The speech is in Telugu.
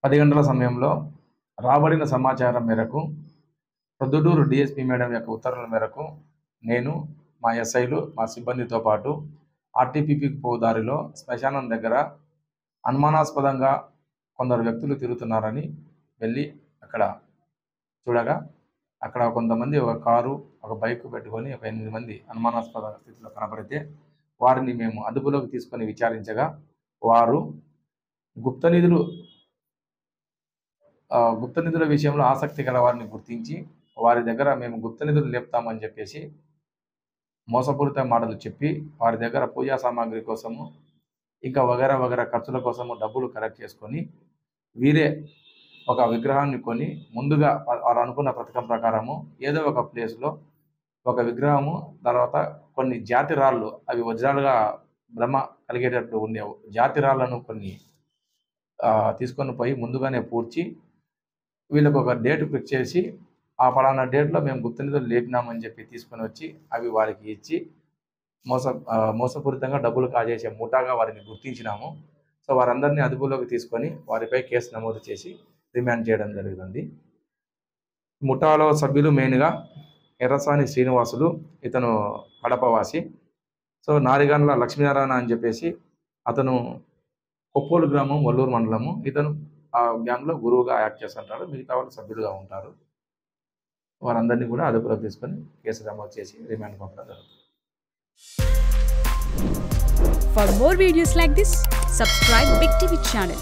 10 గంటల సమయంలో రాబడిన సమాచారం మేరకు ప్రొద్దుటూరు డిఎస్పీ మేడం యొక్క ఉత్తర్వుల మేరకు నేను, మా ఎస్ఐలు, మా సిబ్బందితో పాటు ఆర్టీపీపీకి పోవు దారిలో శ్మశానం దగ్గర అనుమానాస్పదంగా కొందరు వ్యక్తులు తిరుగుతున్నారని వెళ్ళి అక్కడ చూడగా అక్కడ కొంతమంది ఒక కారు, ఒక బైక్ పెట్టుకొని ఒక 8 మంది అనుమానాస్పద స్థితిలో కనబడితే వారిని మేము అదుపులోకి తీసుకొని విచారించగా వారు గుప్త నిధుల విషయంలో ఆసక్తి గల వారిని గుర్తించి వారి దగ్గర మేము గుప్త నిధులు లేపుతామని చెప్పేసి మోసపూరిత మాటలు చెప్పి వారి దగ్గర పూజా సామాగ్రి కోసము ఇంకా వగైరా ఖర్చుల కోసము డబ్బులు కలెక్ట్ చేసుకొని వీరే ఒక విగ్రహాన్ని కొని ముందుగా వారు అనుకున్న పథకం ప్రకారము ఏదో ఒక ప్లేస్లో ఒక విగ్రహము, తర్వాత కొన్ని జాతి రాళ్ళు, అవి వజ్రాలుగా భ్రమ కలిగేటట్టు ఉండే జాతి రాళ్లను కొన్ని తీసుకొని పోయి ముందుగానే పూడ్చి వీళ్ళకు ఒక డేట్ ఫిక్స్ చేసి ఆ పలానా డేట్లో మేము గుప్త నిధులు లేపినామని చెప్పి తీసుకొని వచ్చి అవి వారికి ఇచ్చి మోసపూరితంగా డబ్బులు కాజేసే ముఠాగా వారిని గుర్తించినాము. సో వారందరినీ అదుపులోకి తీసుకొని వారిపై కేసు నమోదు చేసి రిమాండ్ చేయడం జరుగుతుంది. ముఠాలో సభ్యులు మెయిన్గా ఎర్రసాని శ్రీనివాసులు, ఇతను కడపవాసి. సో నారిగండ్ల లక్ష్మీనారాయణ అని చెప్పేసి అతను కొప్పోలు గ్రామం, వల్లూరు మండలము. ఇతను ఆ గ్యాంగ్లో గురువుగా యాక్ట్ చేస్తుంటాడు, మిగతా వాళ్ళు సభ్యులుగా ఉంటారు. వారందరినీ కూడా అదుపులోకి తీసుకొని కేసు నమోదు చేసి రిమాండ్ పంపడం జరుగుతుంది. For more videos like this, subscribe Big TV channel.